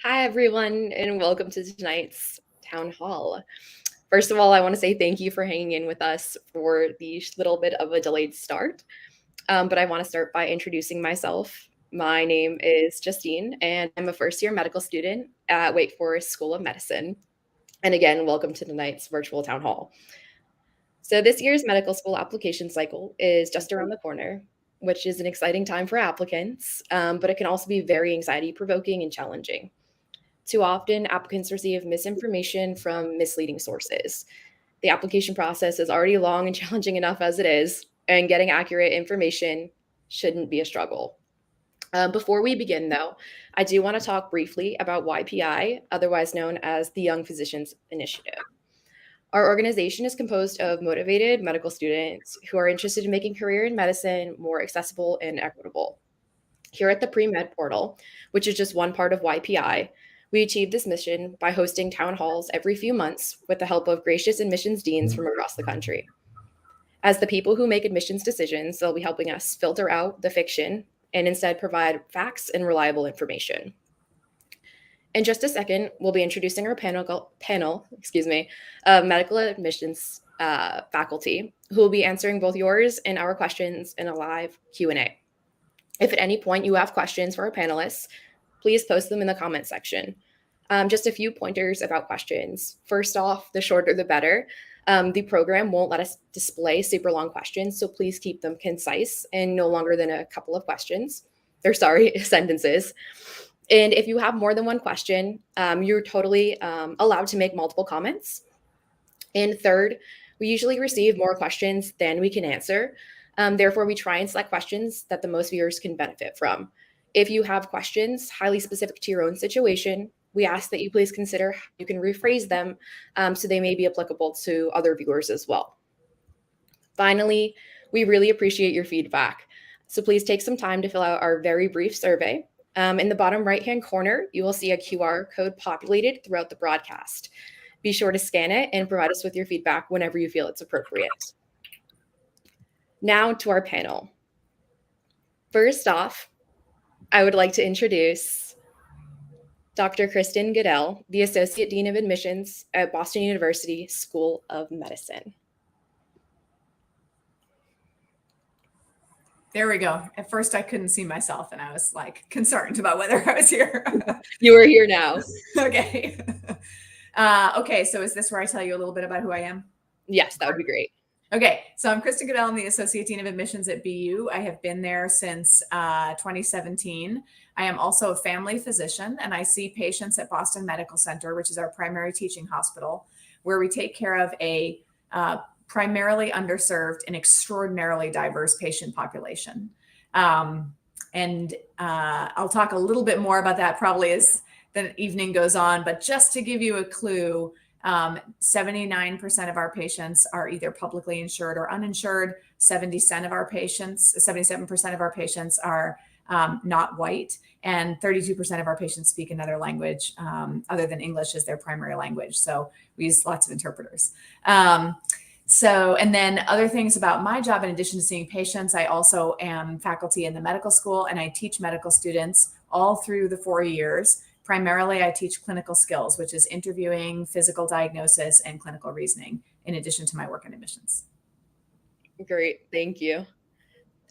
Hi, everyone, and welcome to tonight's town hall. First of all, I want to say thank you for hanging in with us for the little bit of a delayed start. But I want to start by introducing myself. My name is Justine, and I'm a first year medical student at Wake Forest School of Medicine. And again, welcome to tonight's virtual town hall. So, this year's medical school application cycle is just around the corner, which is an exciting time for applicants, but it can also be very anxiety provoking and challenging. Too often, applicants receive misinformation from misleading sources. The application process is already long and challenging enough as it is, and getting accurate information shouldn't be a struggle. Before we begin, though, I do want to talk briefly about YPI, otherwise known as the Young Physicians Initiative. Our organization is composed of motivated medical students who are interested in making career in medicine more accessible and equitable. Here at the Pre-Med portal, which is just one part of YPI, we achieve this mission by hosting town halls every few months with the help of gracious admissions deans from across the country. As the people who make admissions decisions, they'll be helping us filter out the fiction and instead provide facts and reliable information. In just a second, we'll be introducing our panel of medical admissions faculty who will be answering both yours and our questions in a live Q&A. If at any point you have questions for our panelists, please post them in the comment section. Just a few pointers about questions. First off, the shorter the better. The program won't let us display super long questions, so please keep them concise and no longer than a couple of sentences. And if you have more than one question, you're totally allowed to make multiple comments. And third, we usually receive more questions than we can answer. Therefore, we try and select questions that the most viewers can benefit from. If you have questions highly specific to your own situation, we ask that you please consider how you can rephrase them so they may be applicable to other viewers as well. Finally, we really appreciate your feedback. So please take some time to fill out our very brief survey. In the bottom right-hand corner, you will see a QR code populated throughout the broadcast. Be sure to scan it and provide us with your feedback whenever you feel it's appropriate. Now to our panel. First off, I would like to introduce Dr. Kristen Goodell, the Associate Dean of Admissions at Boston University School of Medicine. There we go. At first, I couldn't see myself, and I was concerned about whether I was here. You are here now. Okay. Okay, so is this where I tell you a little bit about who I am? Yes, that would be great. Okay, so I'm Kristen Goodell. I'm the Associate Dean of Admissions at BU. I have been there since 2017. I am also a family physician, and I see patients at Boston Medical Center, which is our primary teaching hospital, where we take care of a primarily underserved and extraordinarily diverse patient population. I'll talk a little bit more about that probably as the evening goes on, but just to give you a clue, 79% of our patients are either publicly insured or uninsured. 77% of our patients are not white, and 32% of our patients speak another language other than English as their primary language. So we use lots of interpreters. And then other things about my job, in addition to seeing patients, I also am faculty in the medical school, and I teach medical students all through the 4 years. Primarily, I teach clinical skills, which is interviewing, physical diagnosis, and clinical reasoning, in addition to my work in admissions. Great, thank you.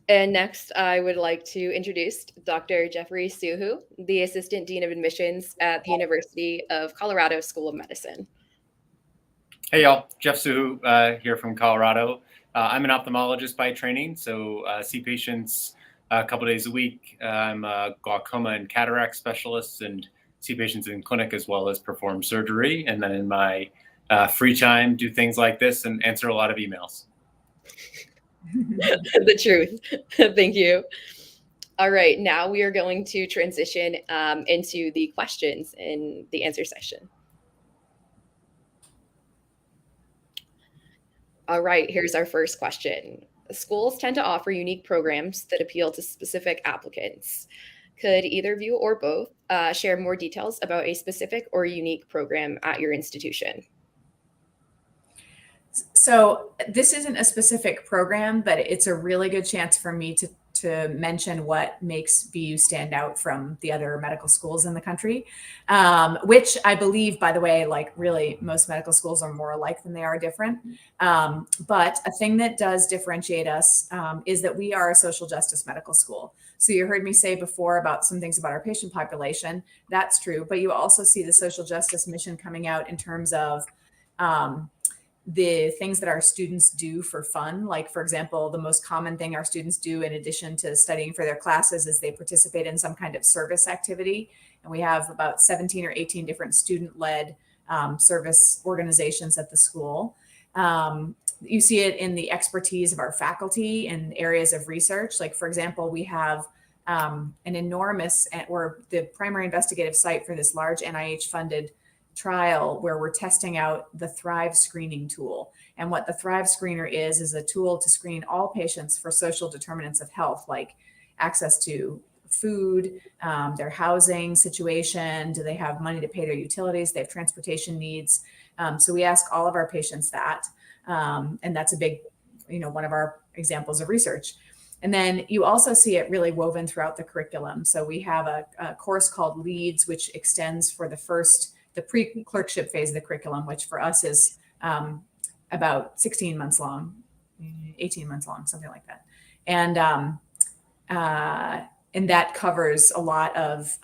And next, I would like to introduce Dr. Jeffrey SooHoo, the Assistant Dean of Admissions at the University of Colorado School of Medicine. Hey, y'all. Jeff SooHoo here from Colorado. I'm an ophthalmologist by training, so see patients a couple days a week. I'm a glaucoma and cataract specialist and see patients in clinic as well as perform surgery. And then in my free time, do things like this and answer a lot of emails. The truth. Thank you. All right, now we are going to transition into the questions in the answer session. All right, here's our first question. Schools tend to offer unique programs that appeal to specific applicants. Could either of you or both share more details about a specific or unique program at your institution? So this isn't a specific program, but it's a really good chance for me to to mention what makes BU stand out from the other medical schools in the country, which I believe, by the way, like really most medical schools are more alike than they are different. But a thing that does differentiate us is that we are a social justice medical school. So you heard me say before about some things about our patient population. That's true. But you also see the social justice mission coming out in terms of the things that our students do for fun. Like, for example, the most common thing our students do in addition to studying for their classes is they participate in some kind of service activity. And we have about 17 or 18 different student-led service organizations at the school. You see it in the expertise of our faculty in areas of research. Like, for example, we have an enormous, we're the primary investigative site for this large NIH-funded trial where we're testing out the Thrive screening tool. And what the Thrive screener is a tool to screen all patients for social determinants of health, like access to food, their housing situation, do they have money to pay their utilities, they have transportation needs. So we ask all of our patients that, and that's a big, one of our examples of research. And then you also see it really woven throughout the curriculum. So we have a course called Leads, which extends for the pre-clerkship phase of the curriculum, which for us is about 16 months long, 18 months long, something like that. And that covers a lot of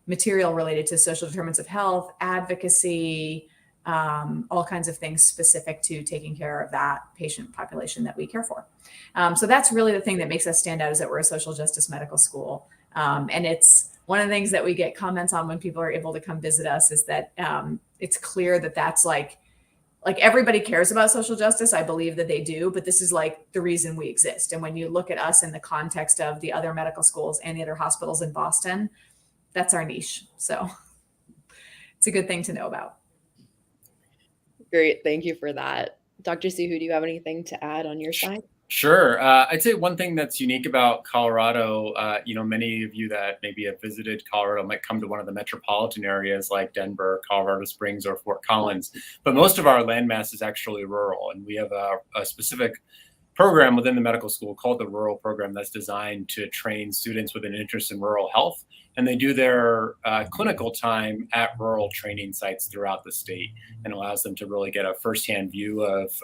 material related to social determinants of health, advocacy, all kinds of things specific to taking care of that patient population that we care for. So that's really the thing that makes us stand out, is that we're a social justice medical school. And it's one of the things that we get comments on when people are able to come visit us, is that it's clear that that's like everybody cares about social justice. I believe that they do, but this is like the reason we exist. And when you look at us in the context of the other medical schools and the other hospitals in Boston, that's our niche. So it's a good thing to know about. Great. Thank you for that. Dr. SooHoo, do you have anything to add on your side? Sure. I'd say one thing that's unique about Colorado, many of you that maybe have visited Colorado might come to one of the metropolitan areas like Denver, Colorado Springs, or Fort Collins, but most of our landmass is actually rural. And we have a specific program within the medical school called the Rural Program that's designed to train students with an interest in rural health. And they do their clinical time at rural training sites throughout the state, and allows them to really get a firsthand view of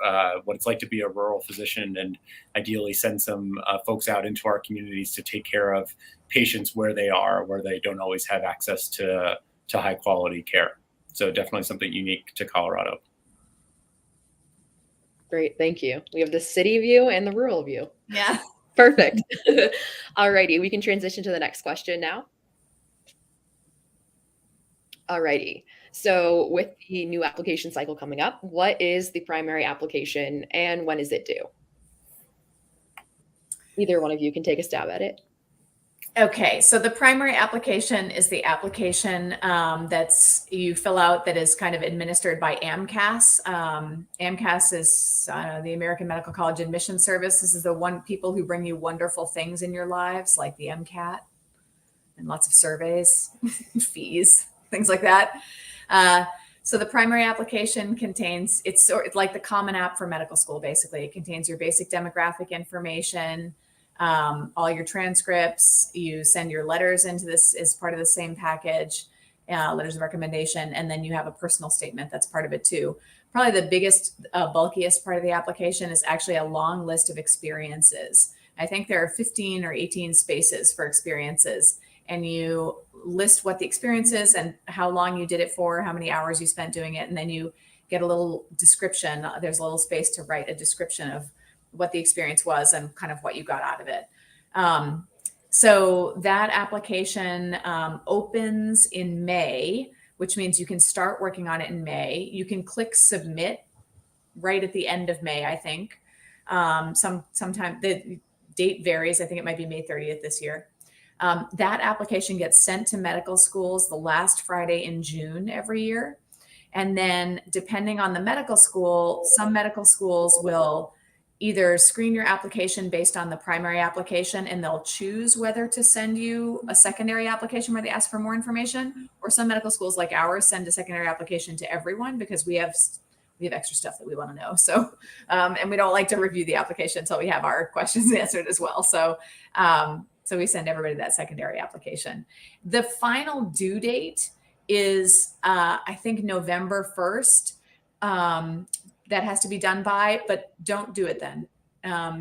what it's like to be a rural physician, and ideally send some folks out into our communities to take care of patients where they are, where they don't always have access to high quality care. So definitely something unique to Colorado. Great, thank you. We have the city view and the rural view. Yeah. Perfect. Alrighty, we can transition to the next question now. Alrighty, so with the new application cycle coming up, what is the primary application and when is it due? Either one of you can take a stab at it. Okay, so the primary application is the application that's you fill out, that is kind of administered by AMCAS. AMCAS is the American Medical College Admission Service. This is the people who bring you wonderful things in your lives, like the MCAT and lots of surveys, fees, things like that. So the primary application contains, it's like the Common App for medical school, basically. It contains your basic demographic information, all your transcripts. You send your letters into this as part of the same package, letters of recommendation, and then you have a personal statement that's part of it too. Probably the biggest, bulkiest part of the application is actually a long list of experiences. I think there are 15 or 18 spaces for experiences, and you list what the experience is and how long you did it for, how many hours you spent doing it, and then you get a little description. There's a little space to write a description of what the experience was and kind of what you got out of it. So that application opens in May, which means you can start working on it in May. You can click submit right at the end of May, I think. Sometime the date varies. I think it might be May 30th this year. That application gets sent to medical schools the last Friday in June every year. And then depending on the medical school, some medical schools will either screen your application based on the primary application, and they'll choose whether to send you a secondary application where they ask for more information, or some medical schools like ours send a secondary application to everyone, because we have we have extra stuff that we want to know. So, and we don't like to review the application until we have our questions answered as well. So, so we send everybody that secondary application. The final due date is, I think, November 1st. That has to be done by, but don't do it then.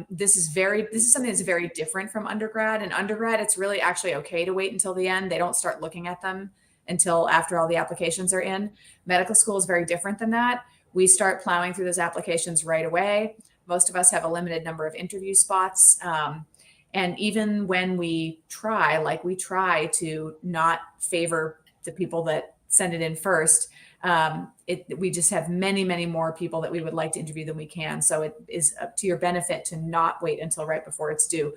This is something that's very different from undergrad. In undergrad, it's really actually okay to wait until the end. They don't start looking at them until after all the applications are in. Medical school is very different than that. We start plowing through those applications right away. Most of us have a limited number of interview spots. And even when we try to not favor the people that send it in first, we just have many, many more people that we would like to interview than we can. So it is up to your benefit to not wait until right before it's due.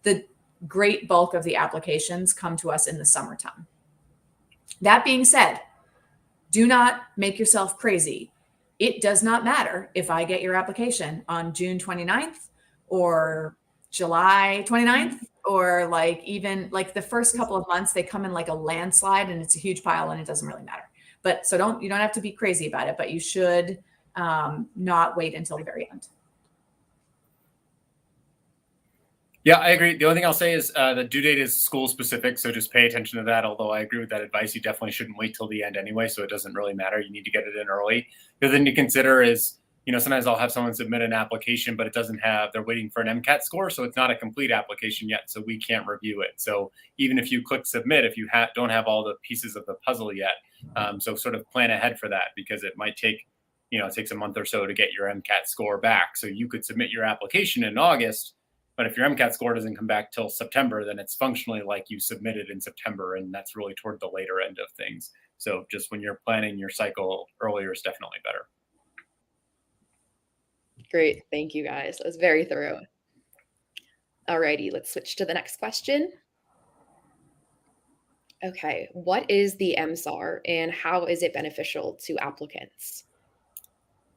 The great bulk of the applications come to us in the summertime. That being said, do not make yourself crazy. It does not matter if I get your application on June 29th or July 29th, or like even like the first couple of months, they come in like a landslide and it's a huge pile and it doesn't really matter. But so you don't have to be crazy about it, but you should not wait until the very end. Yeah, I agree. The only thing I'll say is the due date is school specific, so just pay attention to that. Although I agree with that advice, you definitely shouldn't wait till the end anyway, so it doesn't really matter. You need to get it in early. The other thing to consider is, sometimes I'll have someone submit an application, but they're waiting for an MCAT score, so it's not a complete application yet, so we can't review it. So even if you click submit, if you don't have all the pieces of the puzzle yet, so sort of plan ahead for that, because it might take, it takes a month or so to get your MCAT score back. So you could submit your application in August, but if your MCAT score doesn't come back till September, then it's functionally like you submitted in September, and that's really toward the later end of things. So just when you're planning your cycle, earlier is definitely better. Great. Thank you, guys. That was very thorough. Alrighty, let's switch to the next question. Okay, what is the MSAR and how is it beneficial to applicants?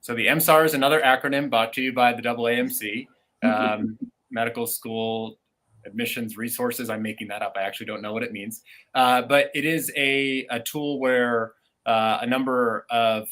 So the MSAR is another acronym brought to you by the AAMC, Medical School Admissions Resources. I'm making that up. I actually don't know what it means. But it is a tool where a number of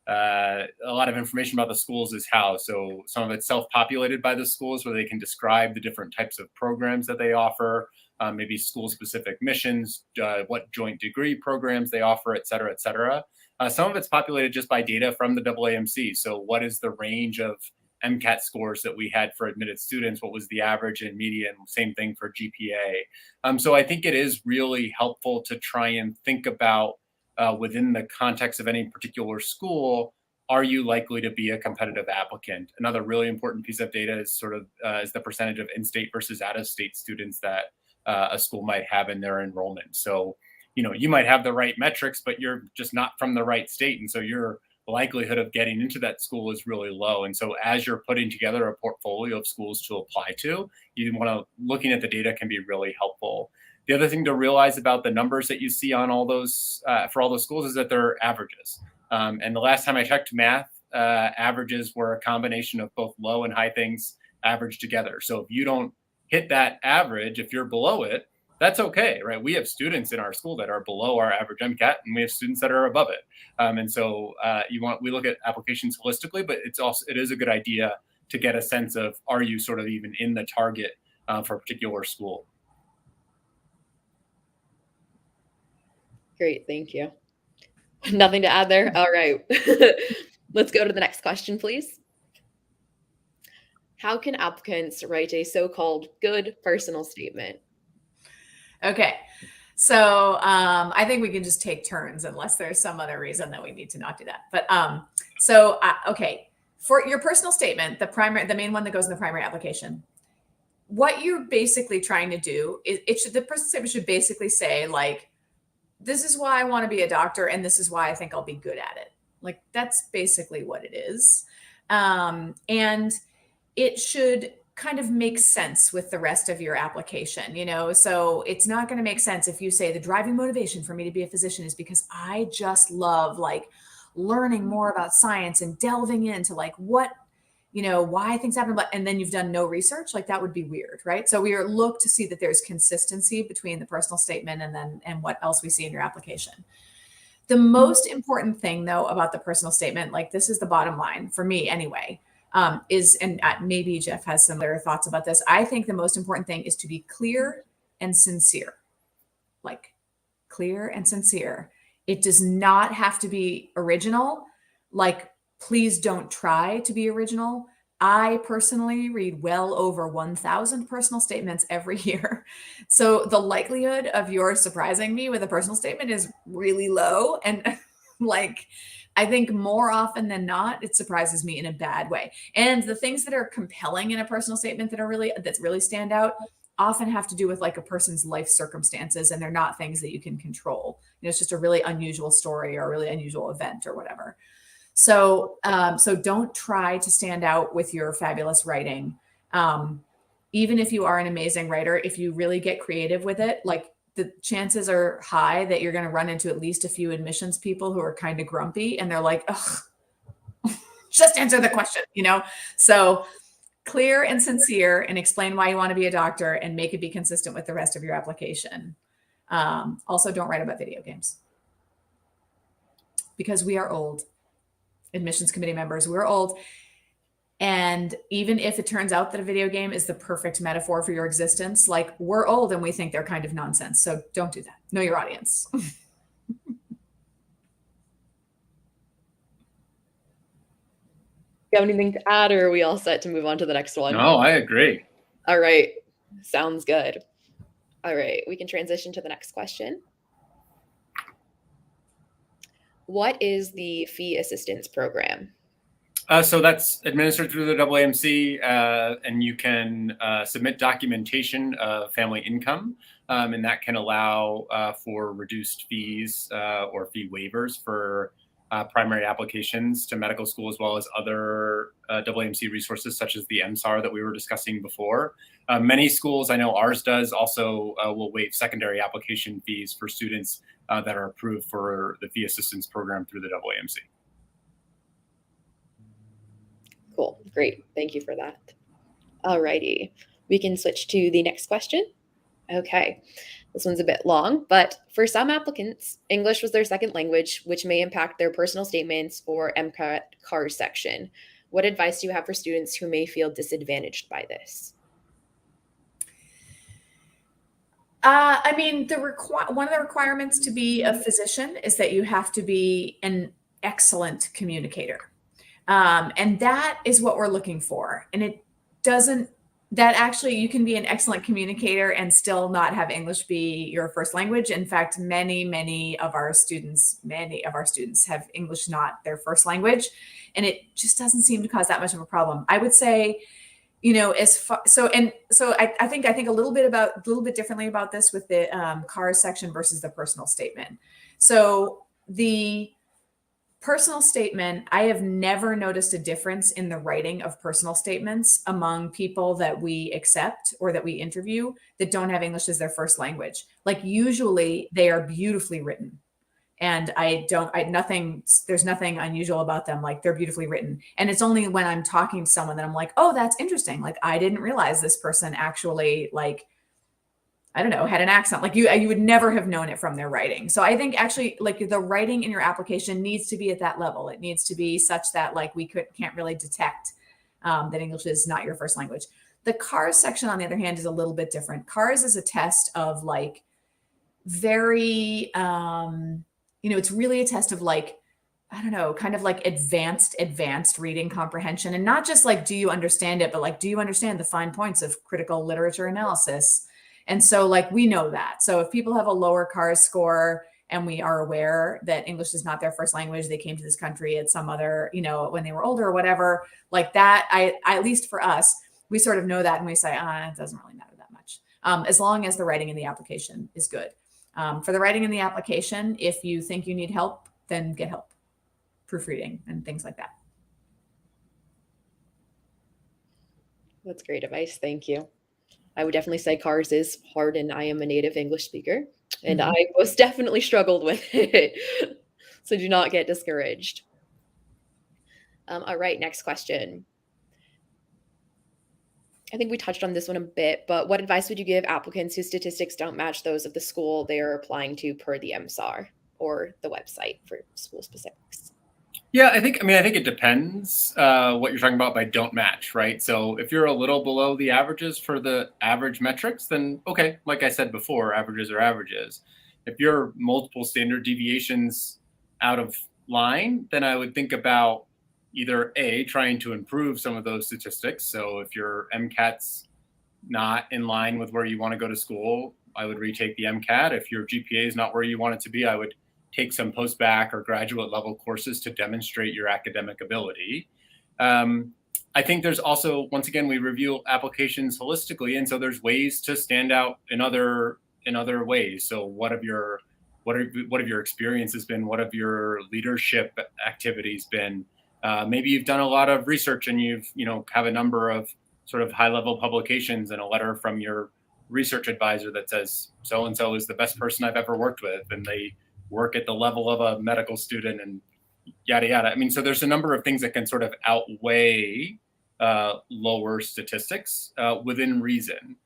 a lot of information about the schools is housed. So some of it's self-populated by the schools, where they can describe the different types of programs that they offer, maybe school-specific missions, what joint degree programs they offer, et cetera, et cetera. Some of it's populated just by data from the AAMC. So what is the range of MCAT scores that we had for admitted students? What was the average and median? Same thing for GPA. So I think it is really helpful to try and think about within the context of any particular school, are you likely to be a competitive applicant? Another really important piece of data is is the percentage of in-state versus out-of-state students that a school might have in their enrollment. So, you might have the right metrics, but you're just not from the right state. And so your likelihood of getting into that school is really low. And so as you're putting together a portfolio of schools to apply to, looking at the data can be really helpful. The other thing to realize about the numbers that you see on all those for all those schools is that they're averages. And the last time I checked math, averages were a combination of both low and high things averaged together. So if you don't hit that average, if you're below it, that's okay, right? We have students in our school that are below our average MCAT, and we have students that are above it. And so we look at applications holistically, but it is a good idea to get a sense of, are you sort of even in the target for a particular school? Great, thank you. Nothing to add there. All right. Let's go to the next question, please. How can applicants write a so-called good personal statement? Okay. So I think we can just take turns unless there's some other reason that we need to not do that. But okay. For your personal statement, the main one that goes in the primary application, what you're basically trying to do is the personal statement should basically say, like, this is why I want to be a doctor, and this is why I think I'll be good at it. Like, that's basically what it is. And it should kind of make sense with the rest of your application, so it's not going to make sense if you say the driving motivation for me to be a physician is because I just love learning more about science and delving into what, why things happen, and then you've done no research. That would be weird, right? So we look to see that there's consistency between the personal statement and what else we see in your application. The most important thing, though, about the personal statement, like this is the bottom line for me anyway, is, and maybe Jeff has some other thoughts about this. I think the most important thing is to be clear and sincere, like clear and sincere. It does not have to be original. Like, please don't try to be original. I personally read well over 1,000 personal statements every year. So the likelihood of your surprising me with a personal statement is really low. And like, I think more often than not, it surprises me in a bad way. And the things that are compelling in a personal statement that really stand out often have to do with like a person's life circumstances, and they're not things that you can control. It's just a really unusual story or a really unusual event or whatever. So don't try to stand out with your fabulous writing. Even if you are an amazing writer, if you really get creative with it, like the chances are high that you're going to run into at least a few admissions people who are kind of grumpy and they're like, ugh, just answer the question, So clear and sincere, and explain why you want to be a doctor and make it be consistent with the rest of your application. Also, don't write about video games because we are old. Admissions committee members, we're old. And even if it turns out that a video game is the perfect metaphor for your existence, like we're old and we think they're kind of nonsense. So don't do that. Know your audience. You have anything to add, or are we all set to move on to the next one? No, I agree. All right. Sounds good. All right. We can transition to the next question. What is the fee assistance program? So that's administered through the AAMC, and you can submit documentation of family income, and that can allow for reduced fees or fee waivers for primary applications to medical school, as well as other AAMC resources such as the MSAR that we were discussing before. Many schools, I know ours does, also will waive secondary application fees for students that are approved for the fee assistance program through the AAMC. Cool. Great. Thank you for that. All righty. We can switch to the next question. Okay. This one's a bit long, but for some applicants, English was their second language, which may impact their personal statements or MCAT CARS section. What advice do you have for students who may feel disadvantaged by this? I mean, one of the requirements to be a physician is that you have to be an excellent communicator. And that is what we're looking for. And you can be an excellent communicator and still not have English be your first language. In fact, many of our students have English not their first language. And it just doesn't seem to cause that much of a problem. I would say, I think a little bit differently about this with the CARS section versus the personal statement. So the personal statement, I have never noticed a difference in the writing of personal statements among people that we accept or that we interview that don't have English as their first language. Like usually they are beautifully written. And there's nothing unusual about them. Like they're beautifully written. And it's only when I'm talking to someone that I'm like, oh, that's interesting. Like I didn't realize this person actually had an accent. Like you would never have known it from their writing. So I think actually like the writing in your application needs to be at that level. It needs to be such that like we can't really detect that English is not your first language. The CARS section, on the other hand, is a little bit different. CARS is a test of like very, it's really a test of like, I don't know, kind of like advanced reading comprehension. And not just like, do you understand it, but like, do you understand the fine points of critical literature analysis? And so like, we know that. So if people have a lower CARS score and we are aware that English is not their first language, they came to this country at some other, when they were older or whatever, like that, at least for us, we sort of know that. And we say, it doesn't really matter that much. As long as the writing in the application is good. For the writing in the application, if you think you need help, then get help. Proofreading and things like that. That's great advice. Thank you. I would definitely say CARS is hard, and I am a native English speaker, and I most definitely struggled with it. So do not get discouraged. All right, next question. I think we touched on this one a bit, but what advice would you give applicants whose statistics don't match those of the school they are applying to per the MSAR? or the website for school specifics? Yeah, I think it depends what you're talking about by don't match, right? So if you're a little below the averages for the average metrics, then okay, like I said before, averages are averages. If you're multiple standard deviations out of line, then I would think about either A, trying to improve some of those statistics. So if your MCAT's not in line with where you want to go to school, I would retake the MCAT. If your GPA is not where you want it to be, I would take some post-bac or graduate level courses to demonstrate your academic ability. I think there's also, once again, we review applications holistically, and so there's ways to stand out in other ways. So what have your experiences been? What have your leadership activities been? Maybe you've done a lot of research and have a number of sort of high-level publications and a letter from your research advisor that says so-and-so is the best person I've ever worked with, and they work at the level of a medical student and yada, yada. I mean, so there's a number of things that can sort of outweigh lower statistics within reason.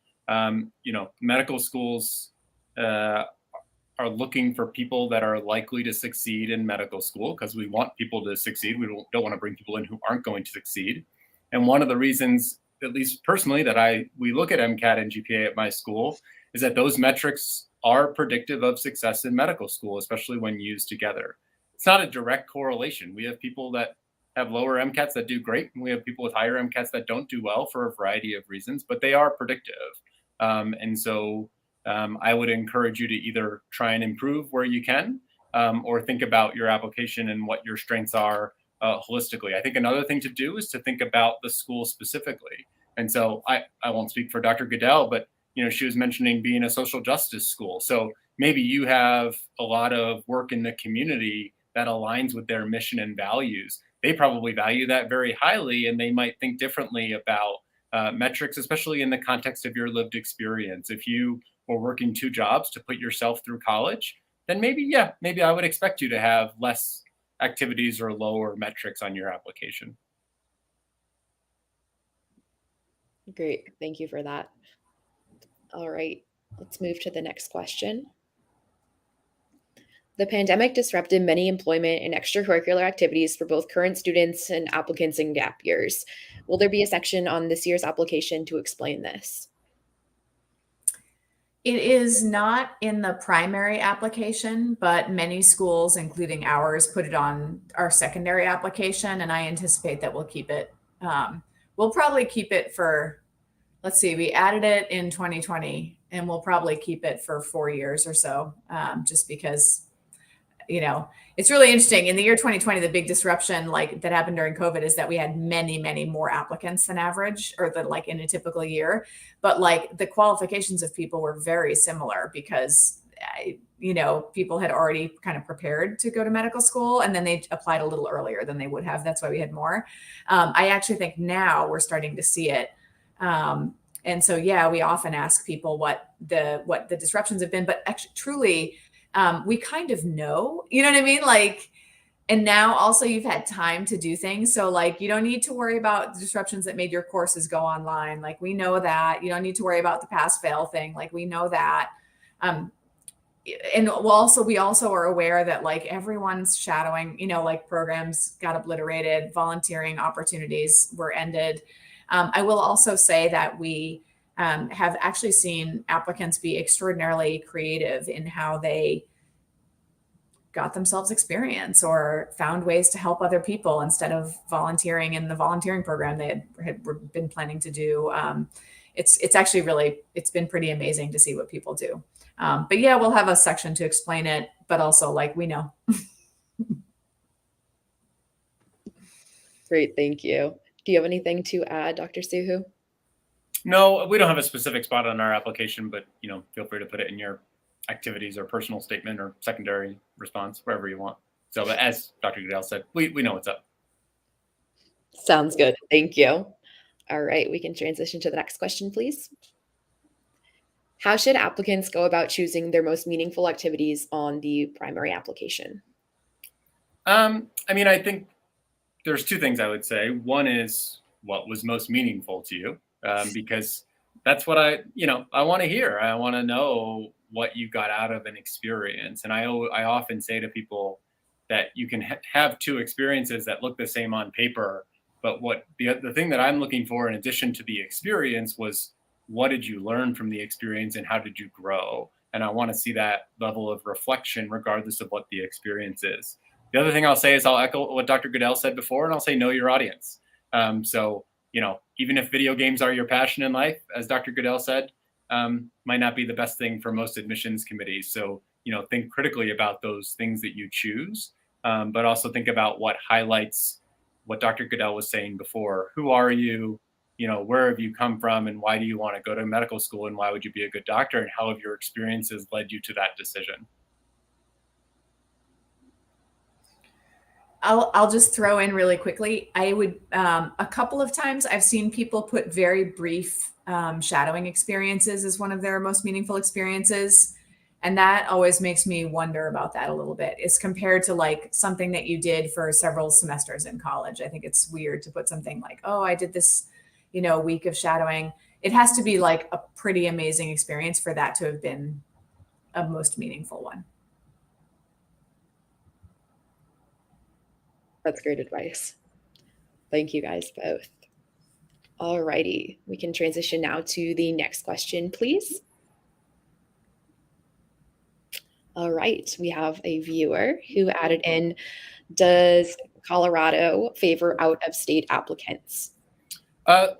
Medical schools are looking for people that are likely to succeed in medical school because we want people to succeed. We don't want to bring people in who aren't going to succeed. And one of the reasons, at least personally, that we look at MCAT and GPA at my school is that those metrics are predictive of success in medical school, especially when used together. It's not a direct correlation. We have people that have lower MCATs that do great, and we have people with higher MCATs that don't do well for a variety of reasons, but they are predictive. And so I would encourage you to either try and improve where you can, or think about your application and what your strengths are holistically. I think another thing to do is to think about the school specifically. And so I won't speak for Dr. Goodell, but she was mentioning being a social justice school. So maybe you have a lot of work in the community that aligns with their mission and values. They probably value that very highly, and they might think differently about metrics, especially in the context of your lived experience. If you were working 2 jobs to put yourself through college, then maybe I would expect you to have less activities or lower metrics on your application. Great. Thank you for that. All right, let's move to the next question. The pandemic disrupted many employment and extracurricular activities for both current students and applicants in gap years. Will there be a section on this year's application to explain this? It is not in the primary application, but many schools, including ours, put it on our secondary application, and I anticipate that we'll keep it. We'll probably keep it for, let's see, we added it in 2020, and we'll probably keep it for 4 years or so, just because, it's really interesting. In the year 2020, the big disruption that happened during COVID is that we had many, many more applicants than average, or in a typical year. But the qualifications of people were very similar because, people had already kind of prepared to go to medical school, and then they applied a little earlier than they would have. That's why we had more. I actually think now we're starting to see it. And so, we often ask people what the disruptions have been, but actually, truly, we kind of know, you know what I mean? And now also you've had time to do things. So you don't need to worry about the disruptions that made your courses go online. We know that. You don't need to worry about the pass fail thing. We know that. And we also are aware that everyone's shadowing, programs got obliterated, volunteering opportunities were ended. I will also say that we have actually seen applicants be extraordinarily creative in how they got themselves experience or found ways to help other people instead of volunteering in the volunteering program they had been planning to do. It's actually it's been pretty amazing to see what people do. But we'll have a section to explain it, but also we know. Great, thank you. Do you have anything to add, Dr. SooHoo? No, we don't have a specific spot on our application, but feel free to put it in your activities or personal statement or secondary response, wherever you want. So, but as Dr. Goodell said, we know what's up. Sounds good. Thank you. All right, we can transition to the next question, please. How should applicants go about choosing their most meaningful activities on the primary application? I think there's 2 things I would say. One is what was most meaningful to you, because that's what I want to hear. I want to know what you got out of an experience. And I often say to people that you can have two experiences that look the same on paper, but what the thing that I'm looking for in addition to the experience was, what did you learn from the experience and how did you grow? And I want to see that level of reflection regardless of what the experience is. The other thing I'll say is I'll echo what Dr. Goodell said before, and I'll say know your audience. So, even if video games are your passion in life, as Dr. Goodell said, might not be the best thing for most admissions committees. So, think critically about those things that you choose, but also think about what highlights what Dr. Goodell was saying before. Who are you? Where have you come from, and why do you want to go to medical school, and why would you be a good doctor, and how have your experiences led you to that decision? I'll just throw in really quickly. I would, a couple of times I've seen people put very brief shadowing experiences as one of their most meaningful experiences. And that always makes me wonder about that a little bit. It's compared to like something that you did for several semesters in college. I think it's weird to put something like, oh, I did this, week of shadowing. It has to be like a pretty amazing experience for that to have been a most meaningful one. That's great advice. Thank you guys both. All righty, we can transition now to the next question, please. All right, we have a viewer who added in, does Colorado favor out-of-state applicants?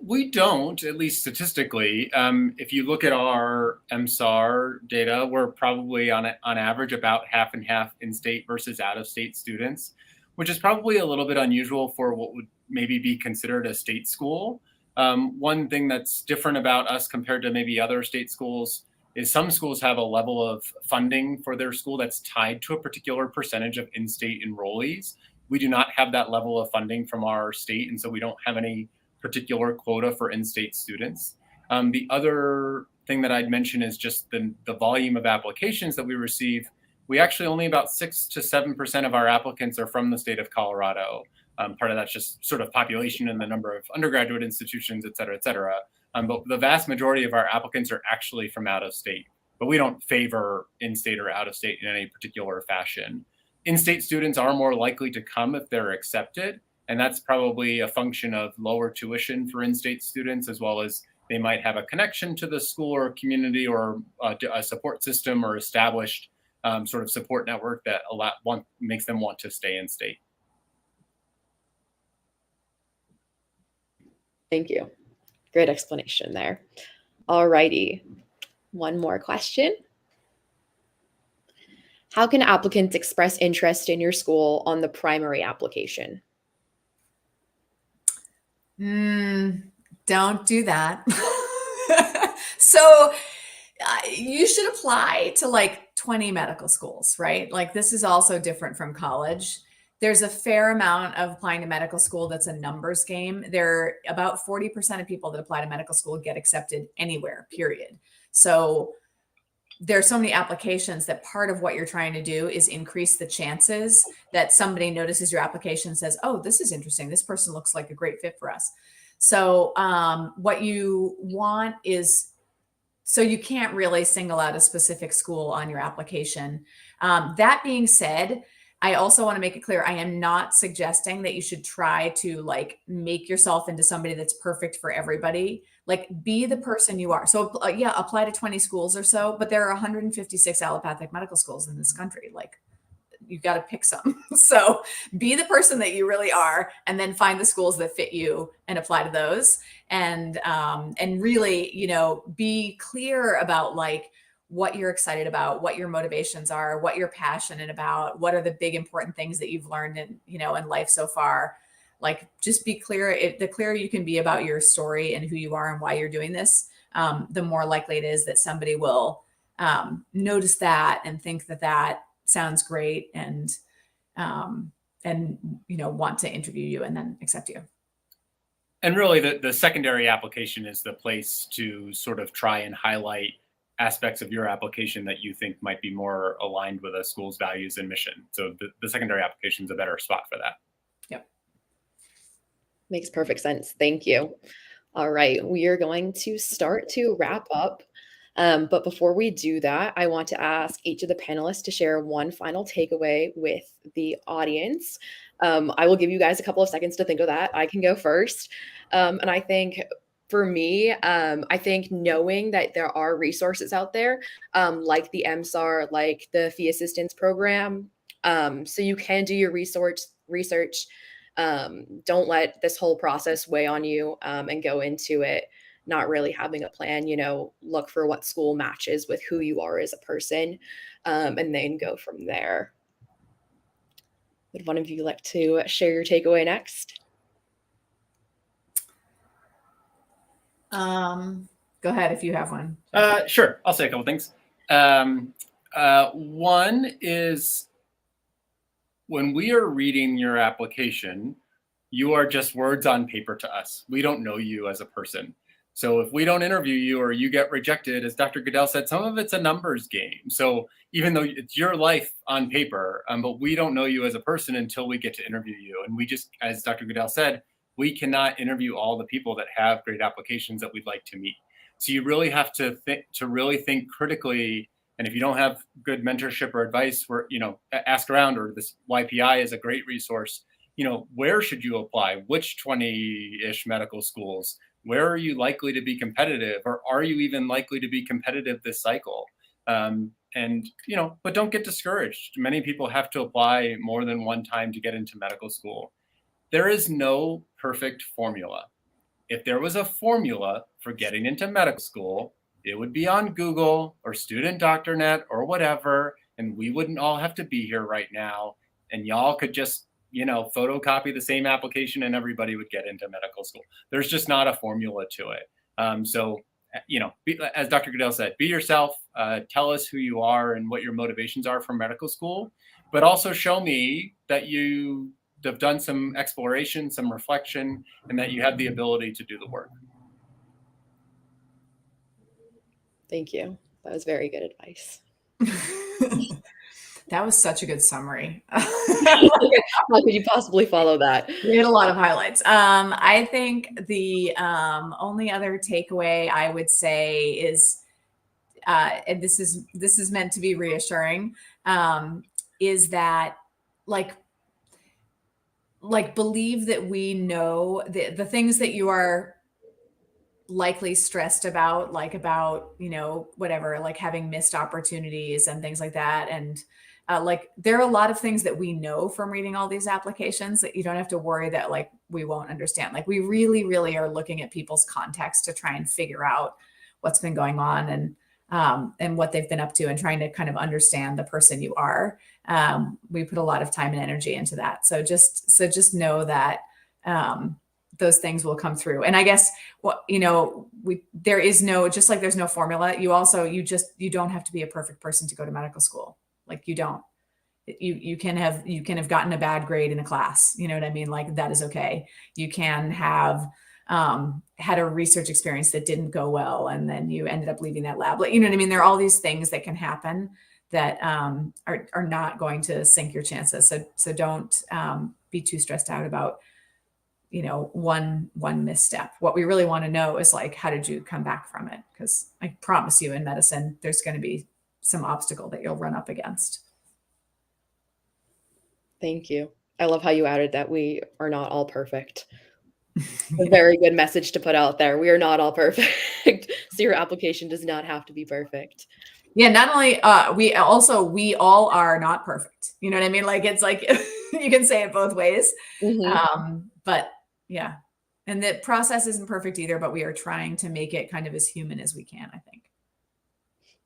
We don't, at least statistically. If you look at our MSAR data, we're probably on average about half and half in-state versus out-of-state students, which is probably a little bit unusual for what would maybe be considered a state school. One thing that's different about us compared to maybe other state schools is some schools have a level of funding for their school that's tied to a particular percentage of in-state enrollees. We do not have that level of funding from our state, and so we don't have any particular quota for in-state students. The other thing that I'd mention is just the volume of applications that we receive. We actually only about 6 to 7% of our applicants are from the state of Colorado. Part of that's just sort of population and the number of undergraduate institutions, et cetera, et cetera. But the vast majority of our applicants are actually from out of state, but we don't favor in-state or out of state in any particular fashion. In-state students are more likely to come if they're accepted, and that's probably a function of lower tuition for in-state students, as well as they might have a connection to the school or community or a support system or established sort of support network that makes them want to stay in state. Thank you. Great explanation there. All righty. One more question. How can applicants express interest in your school on the primary application? Don't do that. So you should apply to like 20 medical schools, right? Like this is also different from college. There's a fair amount of applying to medical school that's a numbers game. There are about 40% of people that apply to medical school get accepted anywhere, period. So there are so many applications that part of what you're trying to do is increase the chances that somebody notices your application and says, oh, this is interesting. This person looks like a great fit for us. So what you want is, so you can't really single out a specific school on your application. That being said, I also want to make it clear, I am not suggesting that you should try to like make yourself into somebody that's perfect for everybody. Like be the person you are. So yeah, apply to 20 schools or so, but there are 156 allopathic medical schools in this country. Like you got to pick some. So be the person that you really are, and then find the schools that fit you and apply to those. And really, be clear about like what you're excited about, what your motivations are, what you're passionate about, what are the big important things that you've learned in life so far. Like just be clear. The clearer you can be about your story and who you are and why you're doing this, the more likely it is that somebody will notice that and think that sounds great and want to interview you and then accept you. And really the secondary application is the place to sort of try and highlight aspects of your application that you think might be more aligned with a school's values and mission. So the secondary application is a better spot for that. Yep. Makes perfect sense. Thank you. All right. We are going to start to wrap up But before we do that, I want to ask each of the panelists to share one final takeaway with the audience. I will give you guys a couple of seconds to think of that. I can go first. And I think for me, I think knowing that there are resources out there, like the MSAR, like the fee assistance program, so you can do your research. Don't let this whole process weigh on you, and go into it not really having a plan. Look for what school matches with who you are as a person, and then go from there. Would one of you like to share your takeaway next? Go ahead if you have one. Sure. I'll say a couple things. One is, when we are reading your application, you are just words on paper to us. We don't know you as a person. So if we don't interview you or you get rejected, as Dr. Goodell said, some of it's a numbers game. So even though it's your life on paper, but we don't know you as a person until we get to interview you. And we just, as Dr. Goodell said, we cannot interview all the people that have great applications that we'd like to meet. So you really have to really think critically. And if you don't have good mentorship or advice, ask around, or this YPI is a great resource. Where should you apply? Which 20-ish medical schools? Where are you likely to be competitive, or are you even likely to be competitive this cycle? But don't get discouraged. Many people have to apply more than one time to get into medical school. There is no perfect formula. If there was a formula for getting into medical school, it would be on Google or StudentDoctorNet or whatever, and we wouldn't all have to be here right now. And y'all could just photocopy the same application and everybody would get into medical school. There's just not a formula to it. As Dr. Goodell said, be yourself, tell us who you are and what your motivations are for medical school, but also show me that you have done some exploration, some reflection, and that you have the ability to do the work. Thank you. That was very good advice. That was such a good summary. How could you possibly follow that? We had a lot of highlights. I think the only other takeaway I would say is, and this is meant to be reassuring, is that like believe that we know the things that you are likely stressed about, whatever, like having missed opportunities and things like that. And there are a lot of things that we know from reading all these applications that you don't have to worry that we won't understand. We really, really are looking at people's context to try and figure out what's been going on and what they've been up to, and trying to kind of understand the person you are. We put a lot of time and energy into that. So just know that those things will come through. And I guess there is no, just like there's no formula. You don't have to be a perfect person to go to medical school. You don't. You can have gotten a bad grade in a class. You know what I mean? That is okay. You can have had a research experience that didn't go well, and then you ended up leaving that lab. You know what I mean? There are all these things that can happen that are not going to sink your chances. So don't be too stressed out about one misstep. What we really want to know is how did you come back from it? Because I promise you, in medicine, there's going to be some obstacle that you'll run up against. Thank you. I love how you added that we are not all perfect. A very good message to put out there. We are not all perfect. So your application does not have to be perfect. Yeah. Not only, we all are not perfect. You know what I mean? It's you can say it both ways. Mm-hmm. But yeah. And the process isn't perfect either, but we are trying to make it kind of as human as we can, I think.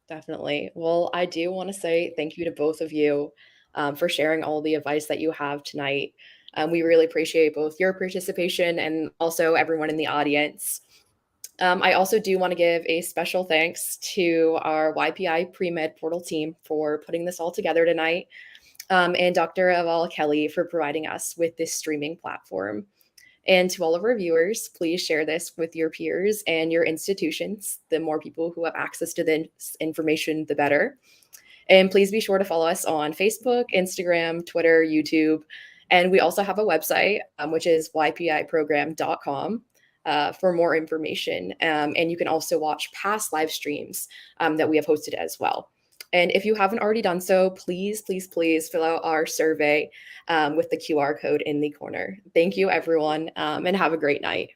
Definitely. Well, I do want to say thank you to both of you for sharing all the advice that you have tonight. We really appreciate both your participation and also everyone in the audience. I also do want to give a special thanks to our YPI Pre-Med Portal team for putting this all together tonight, and Dr. Aval Kelly for providing us with this streaming platform. And to all of our viewers, please share this with your peers and your institutions. The more people who have access to this information, the better. And please be sure to follow us on Facebook, Instagram, Twitter, YouTube. And we also have a website, which is ypiprogram.com. for more information. And you can also watch past live streams that we have hosted as well. And if you haven't already done so, please, please, please fill out our survey with the QR code in the corner. Thank you, everyone, and have a great night.